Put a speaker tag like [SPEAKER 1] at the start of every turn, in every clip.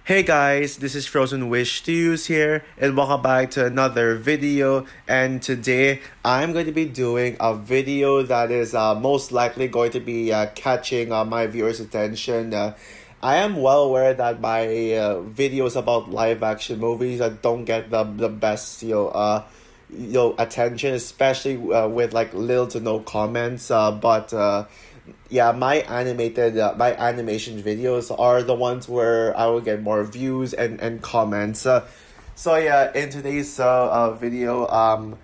[SPEAKER 1] Hey guys, this is Frozen Wish Studios here, and welcome back to another video. And today I'm going to be doing a video that is most likely going to be catching my viewers' attention. I am well aware that my videos about live action movies don't get the best attention, especially with like little to no comments. But yeah, my animation videos are the ones where I will get more views and comments. So yeah, in today's video, I'm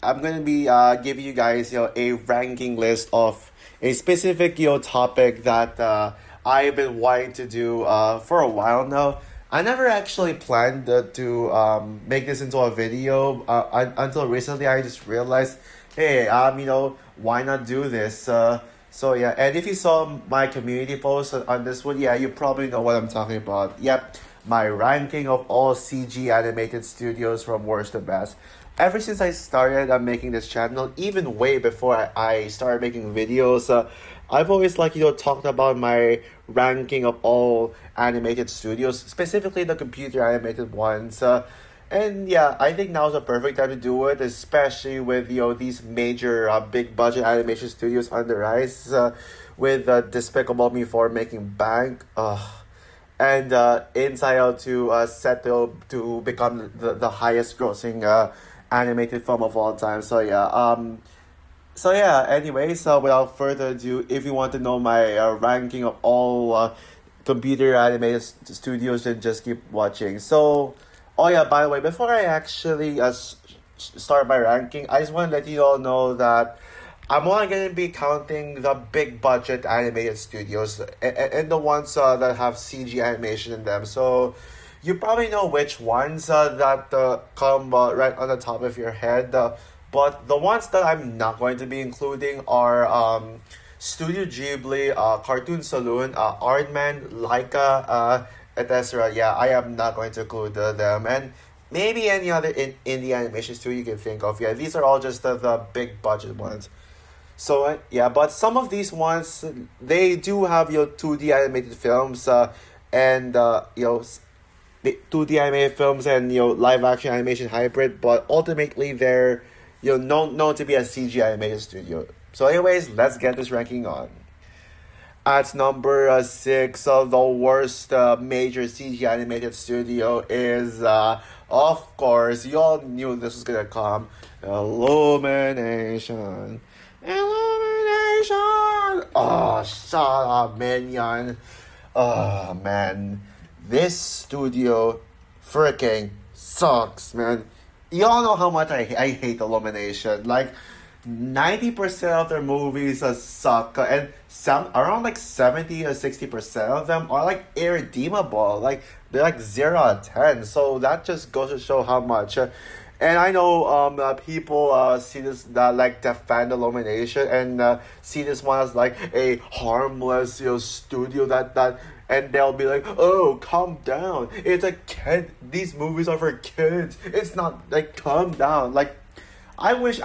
[SPEAKER 1] gonna be giving you guys a ranking list of a specific topic that I've been wanting to do for a while now. I never actually planned to make this into a video until recently. I just realized, hey, why not do this? So yeah, and if you saw my community post on this one, yeah, you probably know what I'm talking about. Yep, my ranking of all CG animated studios from worst to best. Ever since I started making this channel, even way before I started making videos, I've always talked about my ranking of all animated studios, specifically the computer animated ones. And yeah, I think now's the perfect time to do it, especially with these major big budget animation studios on the rise, with Despicable Me 4 making bank, and Inside Out 2 set to become the highest grossing animated film of all time. So yeah, anyways, without further ado, if you want to know my ranking of all computer animated studios, then just keep watching. So. Oh yeah, by the way, before I actually start my ranking, I just want to let you all know that I'm only going to be counting the big budget animated studios and the ones that have CG animation in them. So you probably know which ones that come right on the top of your head. But the ones that I'm not going to be including are Studio Ghibli, Cartoon Saloon, Aardman, Laika, etc. Yeah, I am not going to include them, and maybe any other indie animation studio you can think of. Yeah, these are all just the big budget ones. So yeah, but some of these ones, they do have 2D animated films, and 2D animated films and live action animation hybrid, but ultimately they're known to be a CG animated studio. So anyways, let's get this ranking on. At number 6 of the worst major CG animated studio is, of course, you all knew this was gonna come, Illumination. Illumination! Oh, shut up, Minion. Oh, man. This studio freaking sucks, man. You all know how much I hate Illumination. Like, 90% of their movies suck, and some around like 70 or 60% of them are like irredeemable. Like they're like 0 out of 10. So that just goes to show how much. And I know people see this that like defend Illumination and see this one as like a harmless studio that and they'll be like, oh, calm down. It's a kid. These movies are for kids. It's not like calm down. Like I wish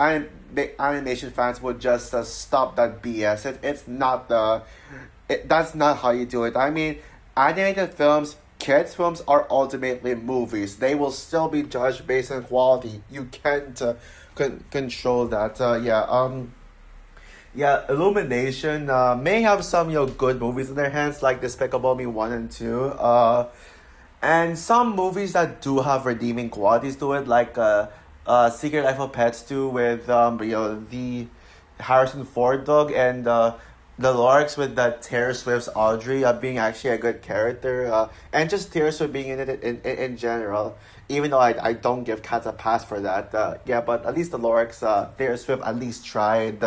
[SPEAKER 1] the animation fans would just stop that BS. It's not that's not how you do it. I mean, animated films, kids' films are ultimately movies. They will still be judged based on quality. You can't control that. Illumination may have some good movies in their hands, like Despicable Me 1 and 2. And some movies that do have redeeming qualities to it, like Secret Life of Pets 2 with the Harrison Ford dog, and the Lorax with that Taylor Swift's Audrey being actually a good character, and just Taylor Swift being in it in general. Even though I don't give cats a pass for that, but at least the Lorax, Taylor Swift at least tried.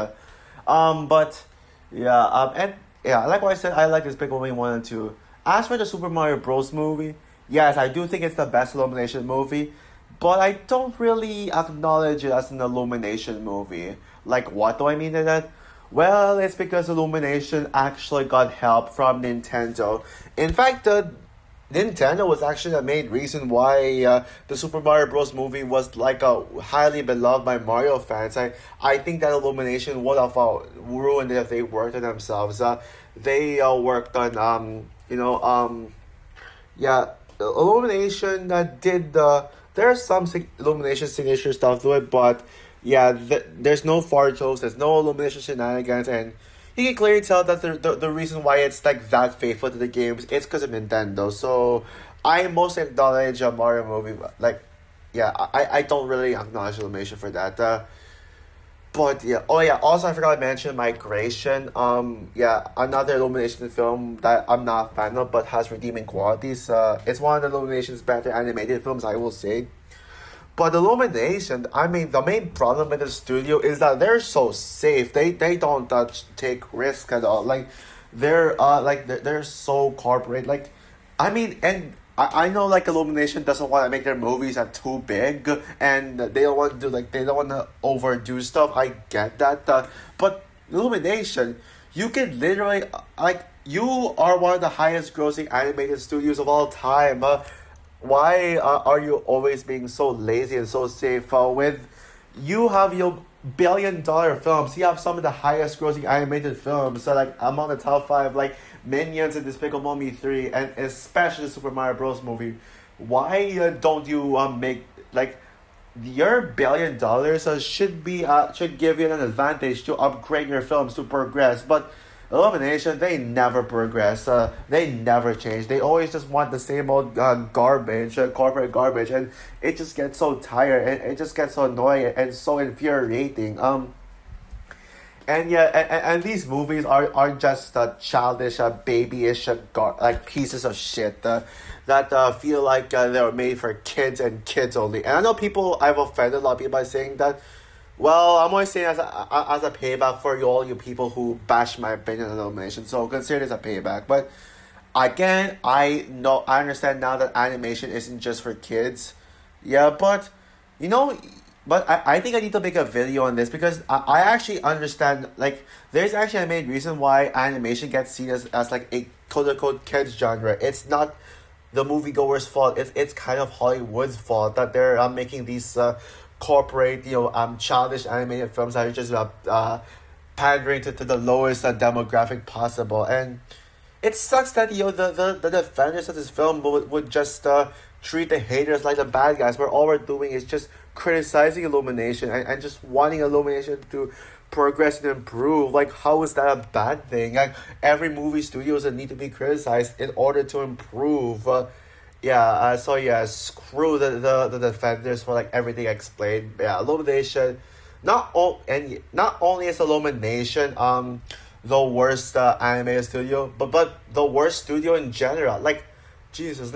[SPEAKER 1] But yeah, and yeah, like what I said, I like Despicable Me 1 and 2. As for the Super Mario Bros. Movie, yes, I do think it's the best Illumination movie. But I don't really acknowledge it as an Illumination movie. Like, what do I mean by that? Well, it's because Illumination actually got help from Nintendo. In fact, Nintendo was actually the main reason why the Super Mario Bros. Movie was like highly beloved by Mario fans. I think that Illumination would have ruined it if they worked on themselves. They worked on yeah, Illumination did there's some Illumination signature stuff to it, but yeah, there's no fart jokes, there's no Illumination shenanigans, and you can clearly tell that the reason why it's like that faithful to the games, it's because of Nintendo. So I mostly acknowledge a Mario movie, like yeah, I don't really acknowledge Illumination for that. But yeah, oh yeah. Also, I forgot to mention Migration. Yeah, another Illumination film that I'm not a fan of, but has redeeming qualities. It's one of the Illumination's better animated films, I will say. But Illumination, I mean, the main problem with the studio is that they're so safe. They don't take risk at all. Like, they're so corporate. Like, I mean, and I know like Illumination doesn't want to make their movies too big, and they don't want to do like they don't want to overdo stuff. I get that, but Illumination, you can literally like you are one of the highest grossing animated studios of all time. Why are you always being so lazy and so safe? With you have your billion-dollar films, you have some of the highest grossing animated films. So like among the top five, like Minions and Despicable Me 3, and especially the Super Mario Bros. Movie. Why don't you make like your $1 billion should give you an advantage to upgrade your films to progress, but Illumination, they never progress. They never change. They always just want the same old garbage, corporate garbage, and it just gets so tired and it just gets so annoying and so infuriating. And yeah, and these movies are just childish, babyish, like pieces of shit that feel like they were made for kids and kids only. And I know I've offended a lot of people by saying that. Well, I'm always saying as a payback for all you people who bash my opinion on Illumination. So consider this a payback. But again, I understand now that animation isn't just for kids. Yeah, but you know, but I think I need to make a video on this because I actually understand, like, there's actually a main reason why animation gets seen as like a quote unquote kids genre. It's not the moviegoer's fault. It's kind of Hollywood's fault that they're making these corporate, childish animated films that are just pandering to the lowest demographic possible. And it sucks that the defenders of this film would just treat the haters like the bad guys, where all we're doing is just criticizing Illumination and just wanting Illumination to progress and improve. Like, how is that a bad thing? Like, every movie studios that need to be criticized in order to improve. So yeah, screw the defenders for like everything I explained. Yeah, Illumination, not only is Illumination the worst animated studio, but the worst studio in general. Like, Jesus,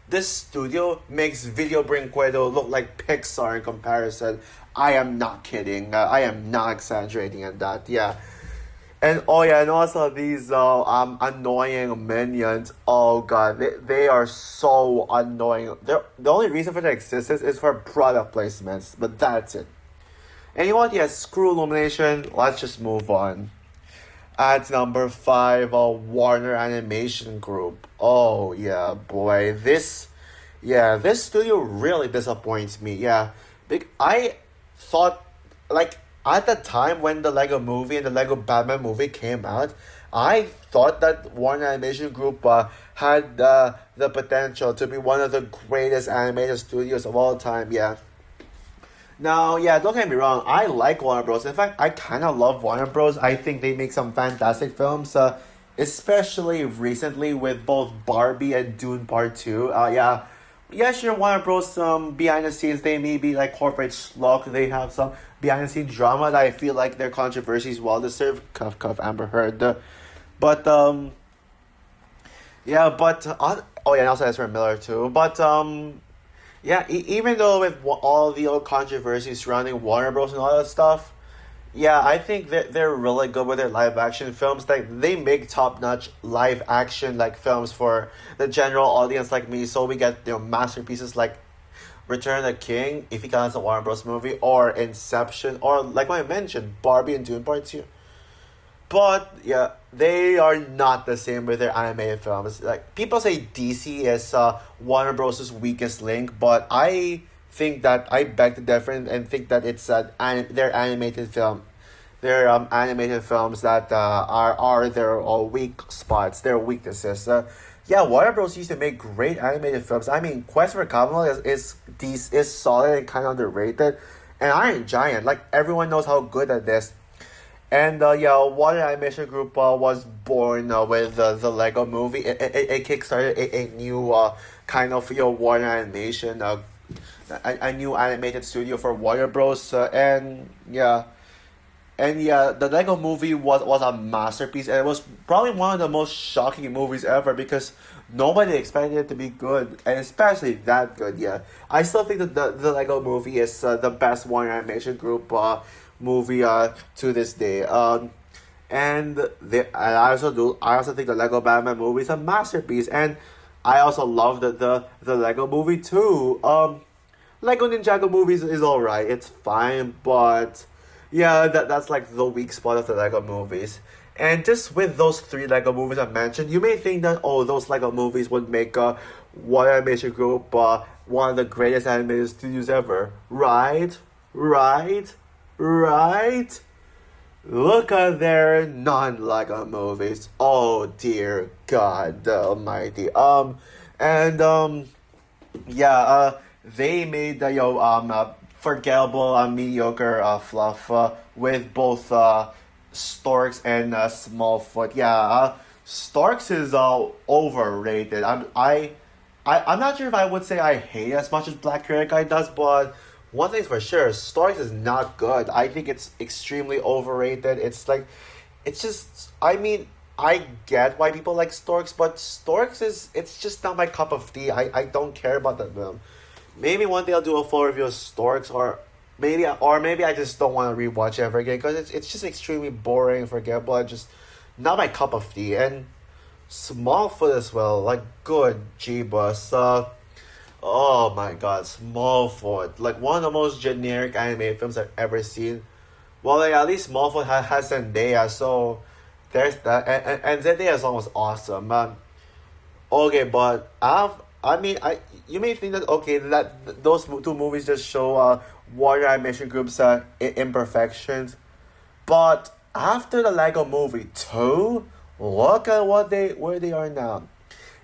[SPEAKER 1] this studio makes Video Brinquedo look like Pixar in comparison. I am not kidding. I am not exaggerating at that. Yeah. And oh yeah, and also these annoying minions. Oh god, they are so annoying. The only reason for their existence is for product placements, but that's it. And you know what? Yeah, screw Illumination. Let's just move on. At number 5, Warner Animation Group. Oh yeah, boy, this studio really disappoints me. Yeah, I thought, like, at the time when the Lego Movie and the Lego Batman movie came out, I thought that Warner Animation Group had the potential to be one of the greatest animated studios of all time. Yeah. Now, yeah, don't get me wrong. I like Warner Bros. In fact, I kind of love Warner Bros. I think they make some fantastic films, especially recently with both Barbie and Dune Part 2. Yeah, sure, Warner Bros. Behind the scenes, they may be like corporate schlock. They have some behind the scenes drama that I feel like their controversies well deserved. Cuff, cuff, Amber Heard. But yeah, but oh yeah, and also Ezra Miller too. But yeah, even though with all the old controversies surrounding Warner Bros. And all that stuff, yeah, I think that they're really good with their live action films. Like, they make top notch live action like films for the general audience like me. So we get masterpieces like Return of the King, if you count as a Warner Bros. Movie, or Inception, or like I mentioned, Barbie and Dune Part 2. But yeah, they are not the same with their animated films. Like, people say DC is Warner Bros.'s weakest link, but I think that I beg to differ and think that it's their animated films that are their weak spots, their weaknesses. Yeah, Warner Bros. Used to make great animated films. I mean, Quest for Camelot is solid and kind of underrated, and Iron Giant, like everyone knows how good at this. And yeah, Warner Animation Group was born with the Lego Movie. It kickstarted a new kind of Warner Animation, a new animated studio for Warner Bros. And yeah, the Lego Movie was a masterpiece, and it was probably one of the most shocking movies ever because nobody expected it to be good, and especially that good. Yeah, I still think that the Lego Movie is the best Warner Animation Group movie to this day. And I also think the Lego Batman movie is a masterpiece, and I also love the Lego Movie too. Lego Ninjago movies is alright. It's fine, but yeah, that's like the weak spot of the Lego movies. And just with those three Lego movies I mentioned, you may think that those Lego movies would make One Animation Group one of the greatest animated studios ever. Right? Right? Right? Look at their non-Lego movies. Oh dear God Almighty. And yeah, they made the forgettable mediocre fluff with both Storks and Smallfoot. Yeah, Storks is overrated. I'm not sure if I would say I hate it as much as Black Credit Guy does, but one thing's for sure, Storks is not good. I think it's extremely overrated. It's just, I mean, I get why people like Storks, but it's just not my cup of tea. I don't care about that film. Maybe one day I'll do a full review of Storks, or maybe I just don't want to rewatch it ever again because it's just extremely boring, forgettable, and just not my cup of tea. And Smallfoot as well, like good Jeebus. Oh my God, Smallfoot, like one of the most generic anime films I've ever seen. Well, like, at least Smallfoot has Zendaya, so there's that, and Zendaya song was awesome. Okay, but you may think that okay that those two movies just show Warner Animation Group's imperfections, but after the Lego Movie 2, look at where they are now.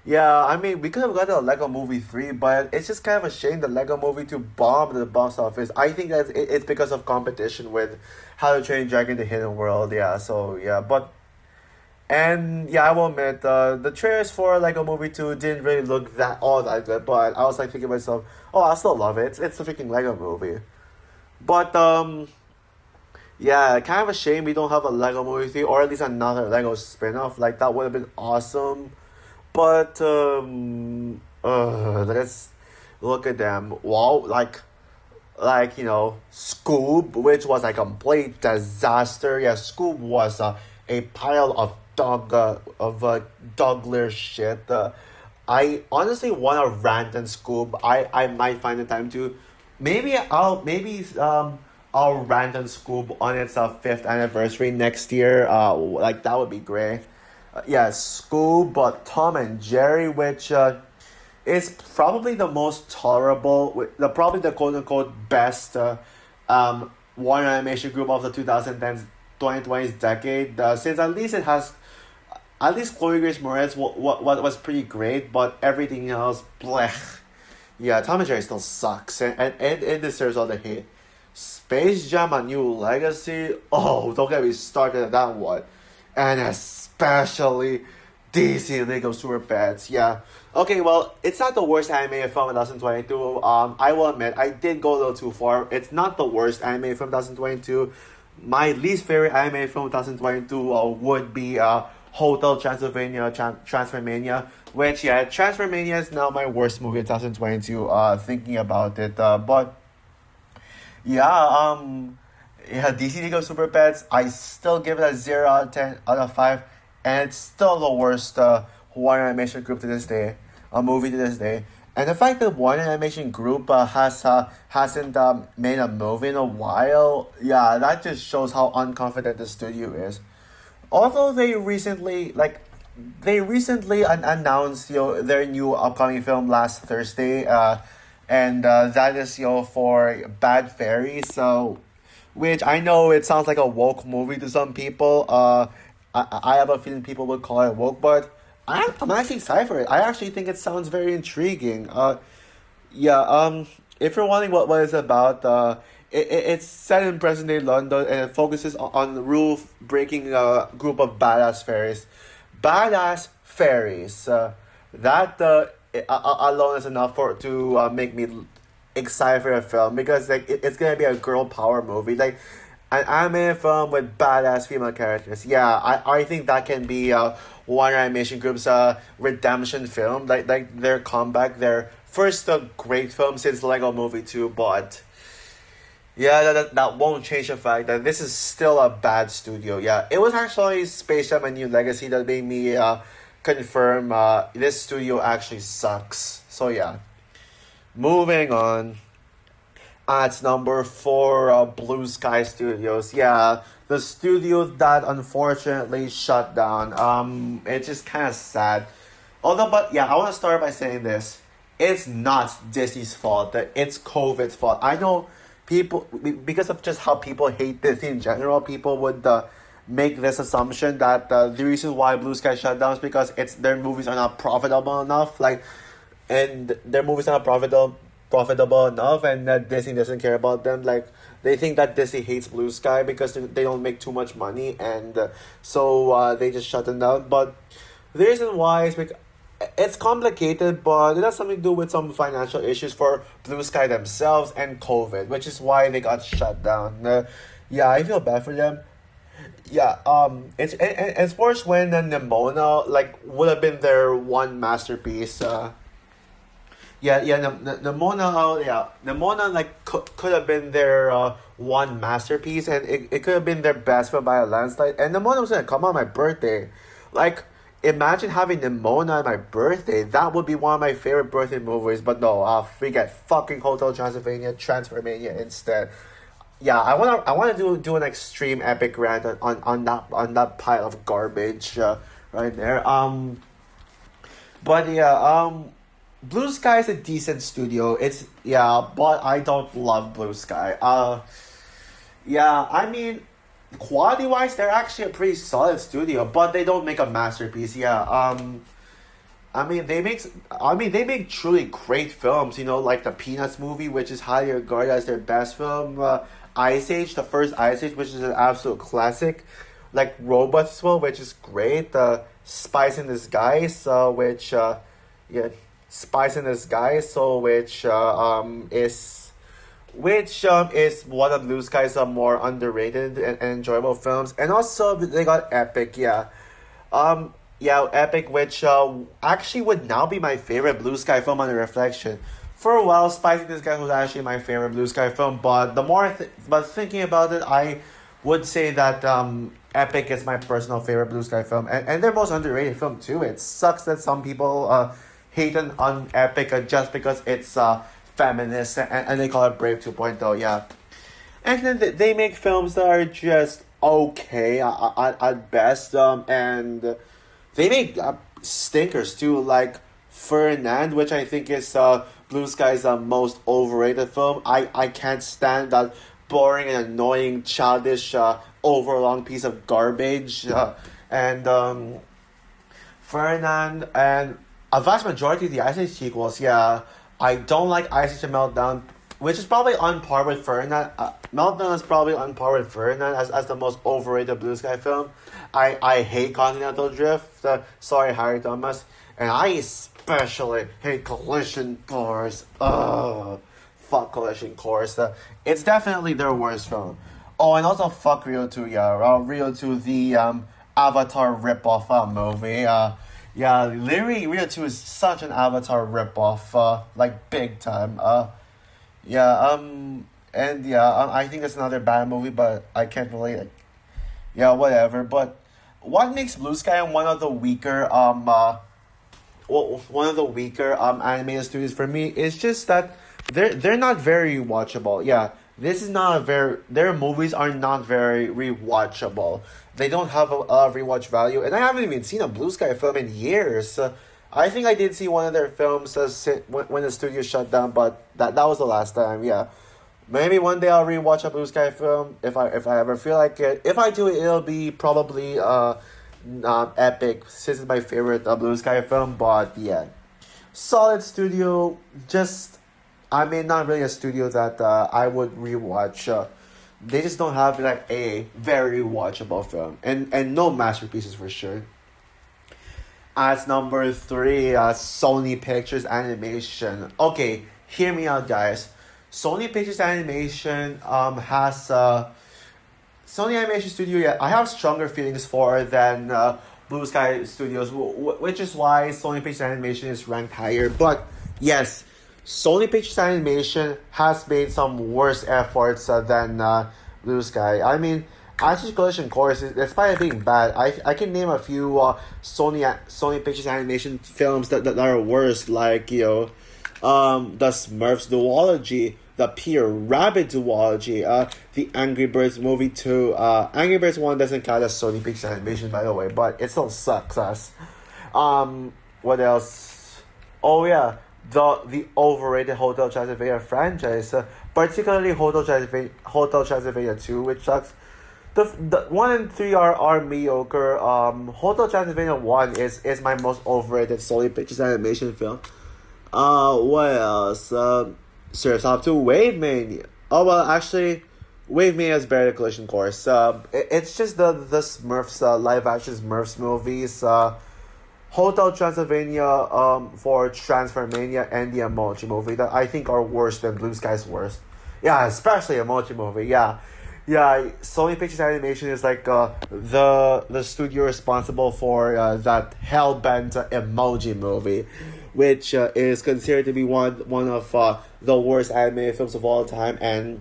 [SPEAKER 1] Yeah, I mean we could have gotten a Lego Movie 3, but it's just kind of a shame the Lego Movie 2 bombed at the box office. I think that it's because of competition with How to Train Dragon: The Hidden World. Yeah, so yeah, but and yeah, I will admit, the trailers for Lego Movie 2 didn't really look that good, but I was like thinking to myself, oh, I still love it. It's a freaking Lego movie. But yeah, kind of a shame we don't have a Lego Movie 3 or at least another Lego spin-off. Like that would have been awesome. But let's look at them. Wow, Scoob, which was a complete disaster. Yeah, Scoob was a pile of dogler shit. I honestly want to rant and Scoob. I might find the time to. I'll rant and Scoob on its fifth anniversary next year. Like that would be great. Yeah, Scoob, but Tom and Jerry, which is probably the most tolerable, probably the quote unquote best Warner Animation Group of the 2010s, 2020s decade. Since at least it has, at least Chloe Grace Moretz what was pretty great, but everything else, blech. Yeah, Tom and Jerry still sucks, and it deserves all the hate. Space Jam: A New Legacy. Oh, don't get me started on that one, and especially DC Lego Super Pets. Yeah. Okay, well, it's not the worst animated film of 2022. I will admit, I did go a little too far. It's not the worst animated film of 2022. My least favorite animated film of 2022 would be Hotel Transylvania, Transformania, which, yeah, Transformania is now my worst movie of 2022, thinking about it. But, yeah, DC Lego Super Pets, I still give it a 0 out of 10 out of 5, and it's still the worst Warner Animation Group to this day, a movie to this day. And the fact that Warner Animation Group hasn't made a movie in a while, yeah, that just shows how unconfident the studio is. Although they recently announced their new upcoming film last Thursday, and that is for Bad Fairies. So, which I know it sounds like a woke movie to some people. I have a feeling people would call it woke, but I'm actually excited for it. I actually think it sounds very intriguing. Yeah. If you're wondering what it's about, it's set in present day London and it focuses on the rule breaking group of badass fairies. Badass fairies. That alone is enough for to make me excited for a film because like it's gonna be a girl power movie. Like an animated film with badass female characters. Yeah, I think that can be Warner Animation Group's redemption film. Like their comeback, their first great film since Lego Movie 2, but yeah, that won't change the fact that this is still a bad studio. Yeah, it was actually Space Jam: A New Legacy that made me confirm this studio actually sucks. So yeah, moving on. At number four, Blue Sky Studios. Yeah, the studio that unfortunately shut down. It's just kind of sad. Although, but yeah, I want to start by saying this: it's not Disney's fault. That it's COVID's fault. I know people because of just how people hate Disney in general. People would make this assumption that the reason why Blue Sky shut down is because it's their movies are not profitable enough. Like, and their movies are not profitable enough, and that Disney doesn't care about them. Like they think that Disney hates Blue Sky because they don't make too much money, and so they just shut them down. But the reason why is because it's complicated, but it has something to do with some financial issues for Blue Sky themselves and COVID, which is why they got shut down. Yeah, I feel bad for them. Yeah, it's worse when Nimona like would have been their one masterpiece. The Mona, the Mona like could have been their one masterpiece, and it could have been their best film by a landslide. And the Mona was gonna come on my birthday, like imagine having the Mona on my birthday. That would be one of my favorite birthday movies. But no, we get fucking Hotel Transylvania, Transformania instead. Yeah, I wanna do an extreme epic rant on that pile of garbage, right there. But yeah, Blue Sky is a decent studio. It's yeah, but I don't love Blue Sky. Yeah, I mean, quality wise, they're actually a pretty solid studio, but they don't make a masterpiece. Yeah. They make truly great films. You know, like the Peanuts movie, which is highly regarded as their best film. Ice Age, the first Ice Age, which is an absolute classic. Like Robots as well, which is great. Spice in Disguise, yeah. Spice in Disguise, so which is one of Blue Sky's more underrated and enjoyable films, and also they got Epic, yeah, Epic, which actually would now be my favorite Blue Sky film on the reflection. For a while, Spice in Disguise was actually my favorite Blue Sky film, but but thinking about it, I would say that Epic is my personal favorite Blue Sky film, and their most underrated film too. It sucks that some people hate on Epic just because it's feminist and they call it Brave 2.0, yeah. And then they make films that are just okay at best, and they make stinkers too, like Ferdinand, which I think is Blue Sky's most overrated film. I can't stand that boring and annoying, childish, overlong piece of garbage, and Ferdinand and a vast majority of the Ice Age sequels, yeah. I don't like Ice Age and Meltdown, which is probably on par with Ferdinand. Meltdown is probably on par with Ferdinand as the most overrated Blue Sky film. I hate Continental Drift. Sorry, Harry Thomas. And I especially hate Collision Course. Fuck Collision Course. It's definitely their worst film. Oh, and also fuck Rio 2, yeah. Rio 2, the Avatar ripoff movie. Yeah, literally, Rio 2 is such an Avatar ripoff, like, big time. I think it's another bad movie, but I can't really, like, yeah, whatever. But what makes Blue Sky one of the weaker, animated studios for me is just that they're not very watchable. Yeah, this is not their movies are not very rewatchable. They don't have a rewatch value, and I haven't even seen a Blue Sky film in years. I think I did see one of their films when the studio shut down, but that was the last time. Yeah, maybe one day I'll rewatch a Blue Sky film if I ever feel like it. If I do, it'll be probably epic. This is my favorite Blue Sky film, but yeah, solid studio. Just, I mean, not really a studio that I would rewatch. They just don't have like a very watchable film, and no masterpieces for sure. As number three, Sony Pictures Animation. Okay, hear me out, guys. Sony Pictures Animation has Sony Animation Studio. Yeah, I have stronger feelings for than Blue Sky Studios, which is why Sony Pictures Animation is ranked higher. But yes, Sony Pictures Animation has made some worse efforts than Blue Sky. I mean, Ashes Collision Course, despite being bad, I can name a few Sony Pictures Animation films that are worse, like, the Smurfs duology, the Peter Rabbit duology, the Angry Birds movie 2. Angry Birds 1 doesn't count as Sony Pictures Animation, by the way, but it still sucks ass. What else? Oh yeah, the overrated Hotel Transylvania franchise, particularly Hotel Transylvania 2, which sucks. The 1 and 3 are mediocre. Hotel Transylvania 1 is my most overrated Sony Pictures Animation film. What else? Serves up to Wave Mania. Oh well, actually, Wave Mania is better than Collision Course. It's just the Smurfs live action Smurfs movies. Hotel Transylvania for Transformania and the Emoji Movie that I think are worse than Blue Sky's worst. Yeah, especially Emoji Movie. Yeah. Yeah, Sony Pictures Animation is like the studio responsible for that Hellbent Emoji Movie, which is considered to be one of the worst animated films of all time, and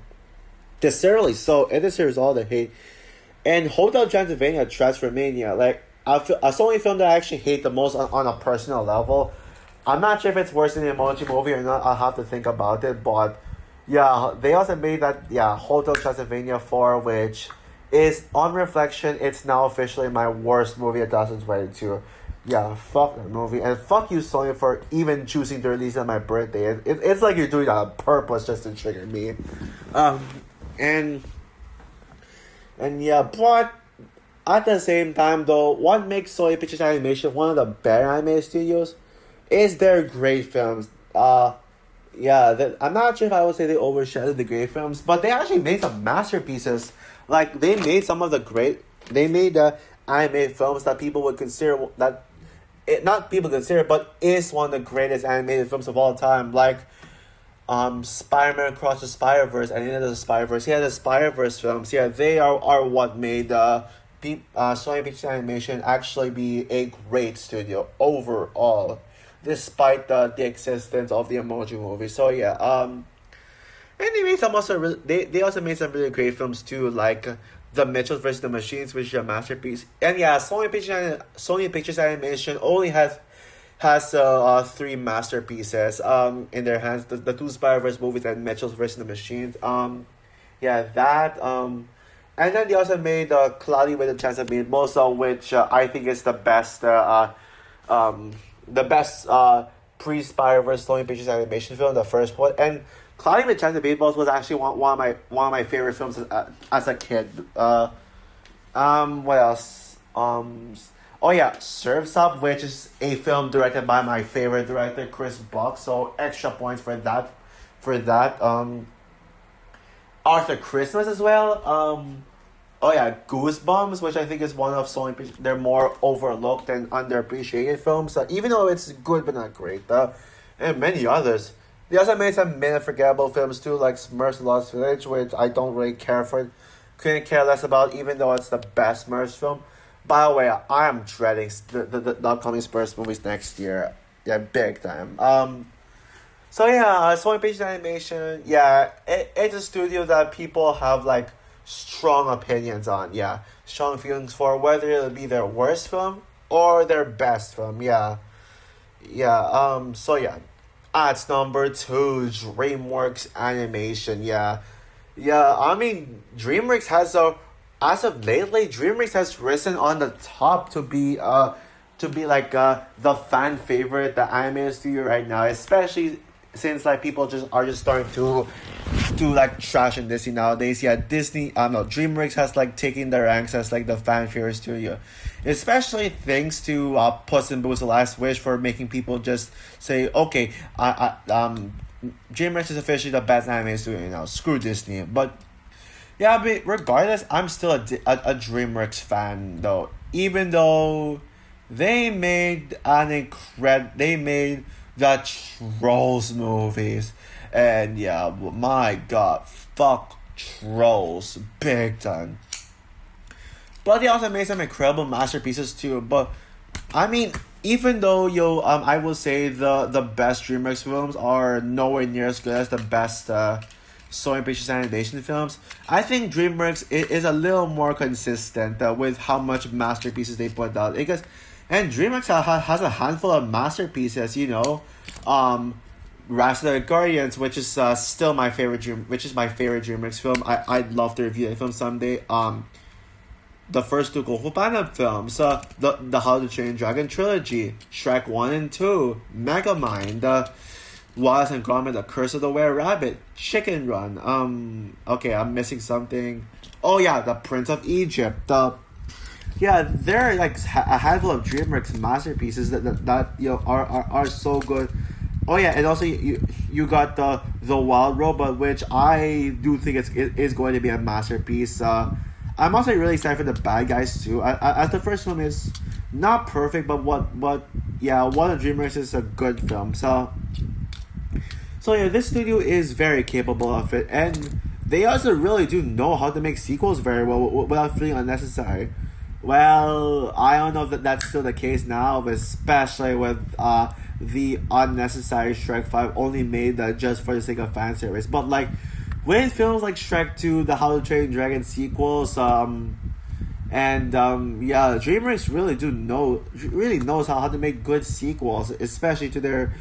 [SPEAKER 1] deservedly so. It deserves all the hate. And Hotel Transylvania Transformania, like a Sony film that I actually hate the most on a personal level. I'm not sure if it's worse than the Emoji Movie or not. I'll have to think about it, but. Yeah, they also made that, Hotel Transylvania 4, which is, on reflection, it's now officially my worst movie of 2022. Yeah, fuck that movie. And fuck you, Sony, for even choosing to release it on my birthday. It's like you're doing that on purpose just to trigger me. And yeah, but at the same time, though, what makes Sony Pictures Animation one of the better animated studios is their great films. Yeah, I'm not sure if I would say they overshadowed the great films, but they actually made some masterpieces. Like, they made some of the great... They made animated films that people would consider... Not people consider, but is one of the greatest animated films of all time. Like, Spider-Man Across the Spider-Verse and Into the Spider-Verse. Yeah, the Spider-Verse films. Yeah, they are what made Sony Pictures Animation actually be a great studio overall, despite the existence of the Emoji Movie. So yeah, and they made some they also made some really great films too, like The Mitchells vs. the Machines, which is a masterpiece. And yeah, Sony Pictures Animation only has 3 masterpieces in their hands: the 2 Spider-Verse movies and Mitchells vs. the Machines. Yeah, that and then they also made Cloudy with a Chance of Meatballs, which I think is the best pre-Spider-Verse Sony Pictures Animation film, the first one. And Cloudy with a Chance of Meatballs was actually one of my favorite films as a kid. What else? Oh yeah, Surf's Up, which is a film directed by my favorite director, Chris Buck. So extra points for that. Arthur Christmas as well. Oh yeah, Goosebumps, which I think is one of Sony. They're more overlooked and underappreciated films, even though it's good but not great. And many others. They also made some unforgettable films too, like Smurfs Lost Village, which I don't really couldn't care less about, even though it's the best Smurfs film. By the way, I am dreading the upcoming Smurfs movies next year. Yeah, big time. So yeah, Sony Pictures Animation. Yeah, it's a studio that people have like strong opinions on. Yeah, strong feelings for, whether it'll be their worst film or their best film. Yeah. So yeah, at number 2, DreamWorks Animation. Yeah. I mean, DreamWorks has as of lately, DreamWorks has risen on the top to be like the fan favorite, the anime studio right now, especially since like people are just starting to to like trash in Disney nowadays. Yeah, Disney, no, DreamWorks has like taken the ranks as like the fan favorite studio, especially thanks to Puss in Boots: The Last Wish for making people just say, okay, DreamWorks is officially the best anime studio now. Screw Disney, but yeah, but regardless, I'm still a DreamWorks fan though. Even though they made the Trolls movies, and yeah, my God, fuck Trolls big time. But they also made some incredible masterpieces too. But I mean, even though I will say the best DreamWorks films are nowhere near as good as the best Sony Pictures animation films. I think DreamWorks is a little more consistent with how much masterpieces they put out, because and DreamWorks has a handful of masterpieces. Rise of the Guardians, which is still my favorite DreamWorks film. I'd love to review that film someday. The first two Kung Fu Panda films, the How to Train Dragon trilogy, Shrek 1 and 2, Megamind, the Wallace and Gromit, The Curse of the Were Rabbit, Chicken Run. Okay, I'm missing something. Oh yeah, The Prince of Egypt. There are like a handful of DreamWorks masterpieces that are so good. Oh yeah, and also you got the Wild Robot, which I do think is going to be a masterpiece. I'm also really excited for The Bad Guys too. As the first film is not perfect, but one of DreamWorks is a good film. So yeah, this studio is very capable of it, and they also really do know how to make sequels very well without feeling unnecessary. Well, I don't know if that's still the case now, especially with the unnecessary Shrek 5 only made just for the sake of fan service. But like with films like Shrek 2, the How to Train Dragon sequels, DreamWorks really knows how to make good sequels, especially to their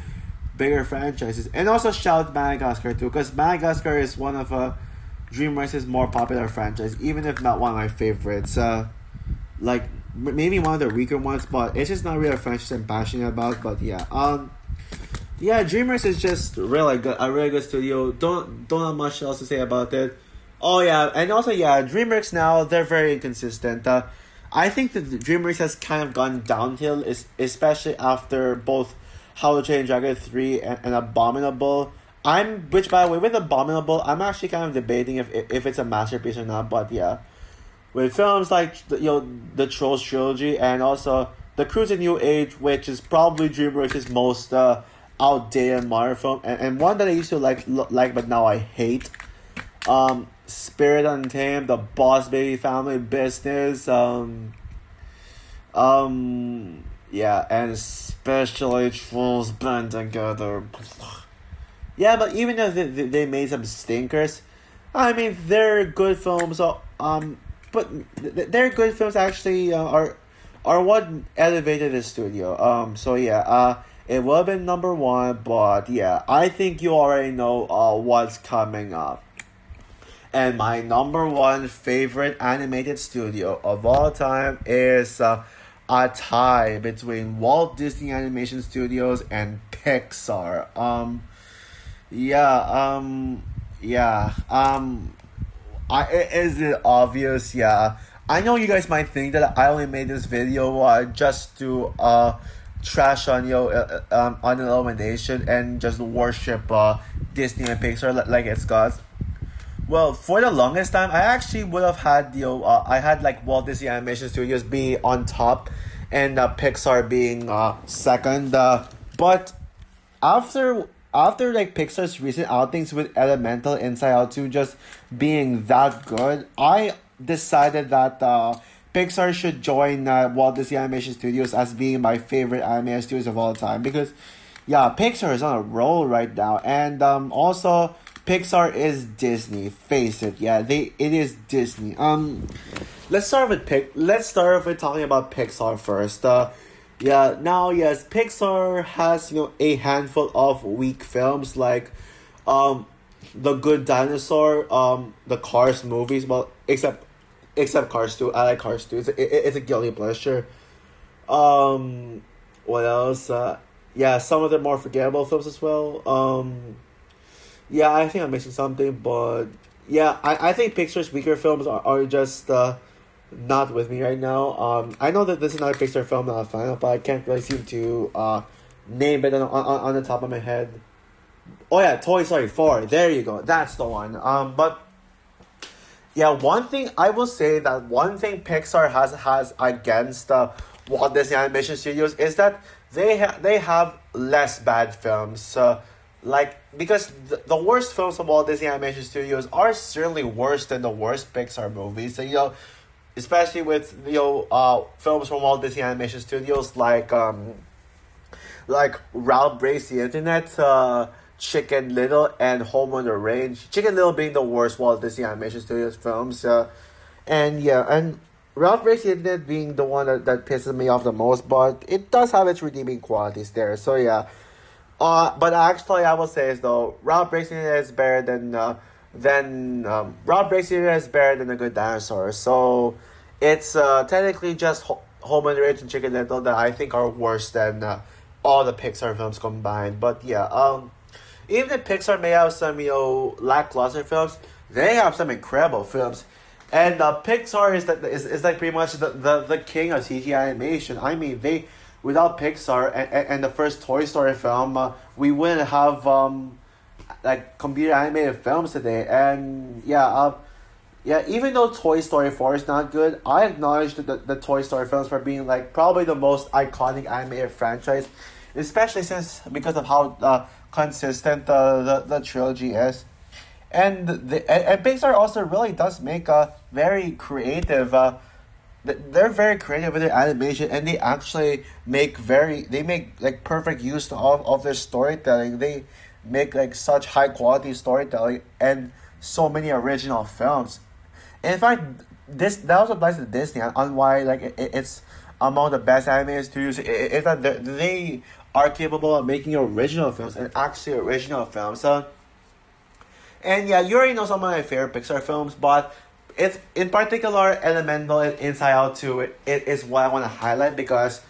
[SPEAKER 1] bigger franchises. And also shout Madagascar too, because Madagascar is one of DreamWorks' more popular franchise, even if not one of my favorites. Like maybe one of the weaker ones, but it's just not really a franchise I'm passionate about. But DreamWorks is just really good, a really good studio. Don't have much else to say about it. Oh yeah, and also DreamWorks now, they're very inconsistent. I think that DreamWorks has kind of gone downhill, especially after both How to Train Dragon 3 and Abominable. Which by the way, with Abominable, I'm actually kind of debating if it's a masterpiece or not. But yeah, with films like the Trolls trilogy and also The Cruise of New Age, which is probably DreamWorks' most outdated modern film, and one that I used to like but now I hate. Spirit Untamed, The Boss Baby Family Business, and especially Trolls Band Together. Yeah, but even if they made some stinkers, I mean they're good films. But their good films actually are what elevated the studio. It will have been number one, but yeah, I think you already know what's coming up. And my number one favorite animated studio of all time is a tie between Walt Disney Animation Studios and Pixar. Is it obvious? Yeah. I know you guys might think that I only made this video just to trash on on Illumination and just worship Disney and Pixar like it's gods. Well, for the longest time, I actually would have had I had like Walt Disney Animation Studios being on top, and Pixar being second. But after like Pixar's recent outings with Elemental, Inside Out 2 just being that good, I decided that Pixar should join Walt Disney Animation Studios as being my favorite animation studios of all time, because Pixar is on a roll right now, and also Pixar is Disney. Face it, it is Disney. Let's start with talking about Pixar first. Pixar has a handful of weak films like The Good Dinosaur, the Cars movies. Well, except Cars 2. I like Cars 2. It's a guilty pleasure. What else? Some of the more forgettable films as well. Yeah, I think I'm missing something, but yeah, I think Pixar's weaker films are just not with me right now. I know that this is not a Pixar film that I'm a fan of, but I can't really seem to name it on the top of my head. Oh yeah, Toy Story 4. There you go. That's the one. But yeah, one thing I will say that one thing Pixar has against Walt Disney Animation Studios is that they have less bad films. Like because the worst films of Walt Disney Animation Studios are certainly worse than the worst Pixar movies. So, especially with films from Walt Disney Animation Studios like Ralph Breaks the Internet, Chicken Little, and Home on the Range. Chicken Little being the worst Walt Disney Animation Studios films. And Ralph Breaks the Internet being the one that pisses me off the most, but it does have its redeeming qualities there. So yeah. But actually, I will say is though, Ralph Breaks the Internet is better than Ralph Breaks the Internet is better than A Good Dinosaur. So it's technically just Home on the Range and Chicken Little that I think are worse than all the Pixar films combined. But yeah, even if Pixar may have some lackluster films, they have some incredible films. And Pixar is like pretty much the king of CGI animation. I mean, without Pixar and the first Toy Story film, we wouldn't have like computer animated films today. And yeah, even though Toy Story 4 is not good, I acknowledge the Toy Story films for being like probably the most iconic animated franchise, especially because of how consistent the trilogy is. And and Pixar also really does make a very creative. They're very creative with their animation, and they actually make like perfect use of their storytelling. They make like such high quality storytelling and so many original films. In fact, that also applies to Disney on why like it's among the best animated studios. Is that they are capable of making original films and actually original films. And yeah, you already know some of my favorite Pixar films, but it's in particular Elemental and Inside Out 2 it is what I want to highlight because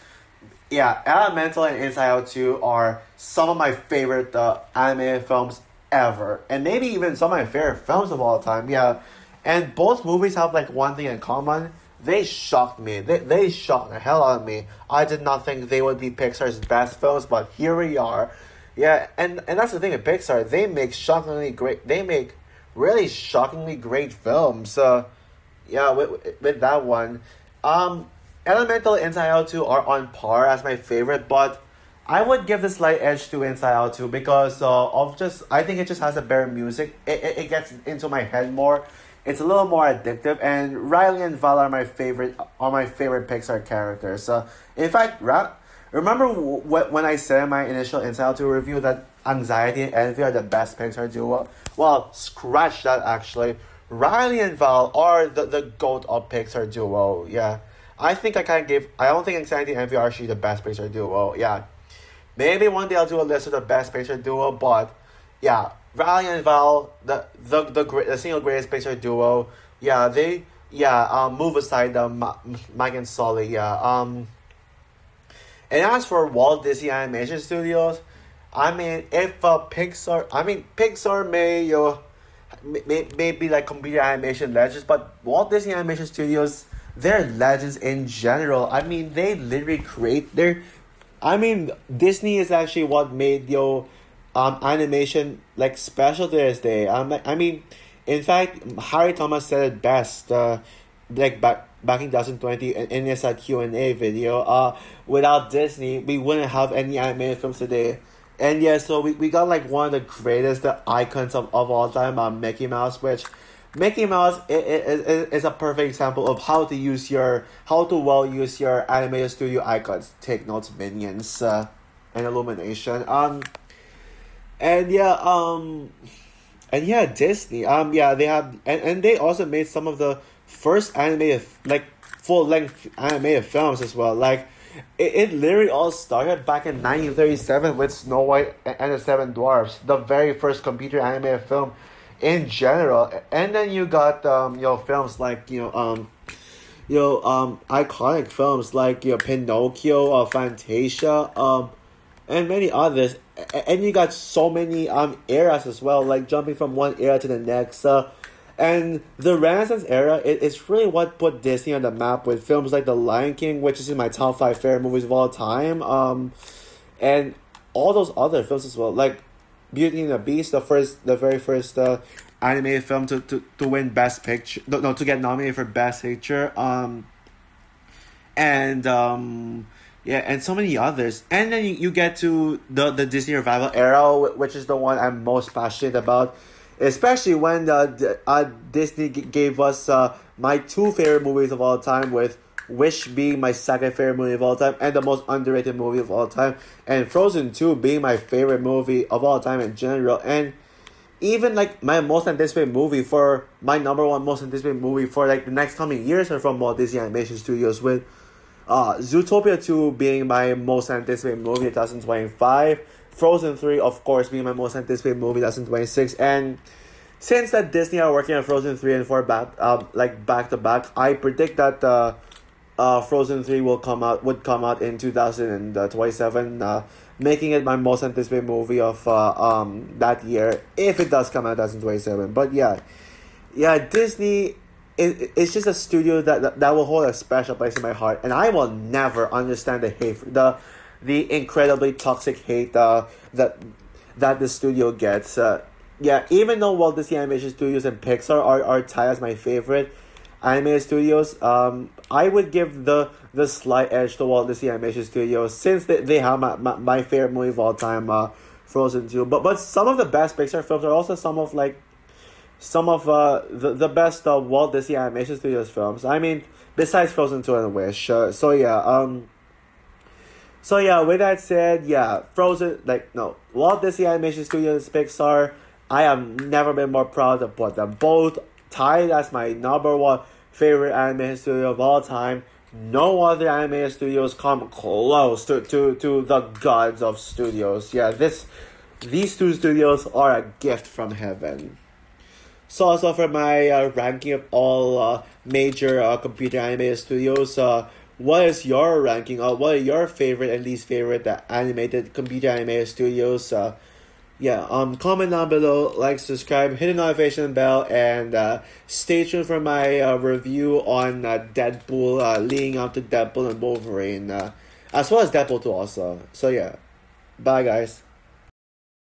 [SPEAKER 1] yeah, Elemental and Inside Out 2 are some of my favorite animated films ever, and maybe even some of my favorite films of all time. Yeah, and both movies have like one thing in common. They shocked me. They shocked the hell out of me. I did not think they would be Pixar's best films, but here we are. Yeah, and that's the thing with Pixar. They make shockingly great. They make really shockingly great films. Yeah, with that one, Elemental and Inside Out 2 are on par as my favorite, but I would give the slight edge to Inside Out 2 because I think it just has a better music. It gets into my head more. It's a little more addictive, and Riley and Val are my favorite Pixar characters. In fact, remember when I said in my initial Inside Out 2 review that Anxiety and Envy are the best Pixar duo? Well, scratch that actually. Riley and Val are the GOAT of Pixar duo. Yeah. I don't think Anxiety and Envy are actually the best Pixar duo. Yeah. Maybe one day I'll do a list of the best Pixar duo, but yeah, Riley and Val, the single greatest Pixar duo. Yeah, move aside Mike and Sully. Yeah. And as for Walt Disney Animation Studios, I mean, if Pixar may be like computer animation legends, but Walt Disney Animation Studios, they're legends in general. I mean, they literally create their. I mean, Disney is actually what made animation like special to this day. I mean, in fact, Harry Thomas said it best. Like back in 2020 in his Q&A video. Without Disney, we wouldn't have any animated films today. And yeah, so we got like one of the greatest icons of all time, Mickey Mouse, which Mickey Mouse is a perfect example of how to well use your animated studio icons. Take notes, Minions, and Illumination. And yeah, Disney. Yeah, they have, and they also made some of the first animated, like full length animated films as well. Like it literally all started back in 1937 with Snow White and the Seven Dwarfs, the very first computer animated film in general. And then you got films like iconic films like Pinocchio, Fantasia, and many others. and you got so many eras as well, like jumping from one era to the next. And the Renaissance era is really what put Disney on the map with films like The Lion King, which is in my top 5 favorite movies of all time. And all those other films as well, like Beauty and the Beast, the very first animated film to win Best Picture, no, to get nominated for Best Picture. And yeah, and so many others. And then you get to the Disney Revival era, which is the one I'm most passionate about. Especially when Disney gave us my 2 favorite movies of all time, with Wish being my second favorite movie of all time and the most underrated movie of all time, and Frozen 2 being my favorite movie of all time in general, and even like my most anticipated movie for my number one most anticipated movie for like the next coming years are from Walt Disney Animation Studios, with Zootopia 2 being my most anticipated movie in 2025, Frozen 3 of course being my most anticipated movie 2026, and since that Disney are working on Frozen 3 and 4 back to back, I predict that Frozen 3 would come out in 2027, making it my most anticipated movie of that year, if it does come out in 2027. But yeah, Disney it's just a studio that will hold a special place in my heart, and I will never understand the hate, the incredibly toxic hate that the studio gets. Yeah, even though Walt Disney Animation Studios and Pixar are tied as my favorite animated studios, I would give the slight edge to Walt Disney Animation Studios, since they have my favorite movie of all time, Frozen 2. But some of the best Pixar films are also some of the best Walt Disney Animation Studios films. I mean, besides Frozen 2 and Wish. So yeah, with that said, yeah, Walt Disney Animation Studios, Pixar, I have never been more proud to put them both tied as my number one favorite animated studio of all time. No other animated studios come close to the gods of studios. Yeah, these 2 studios are a gift from heaven. So also for my ranking of all major computer animated studios, what is your ranking? What are your favorite and least favorite animated computer animated studios? Comment down below, like, subscribe, hit the notification bell, and stay tuned for my review on Deadpool, leading up to Deadpool and Wolverine, as well as Deadpool 2 also. So yeah, bye guys.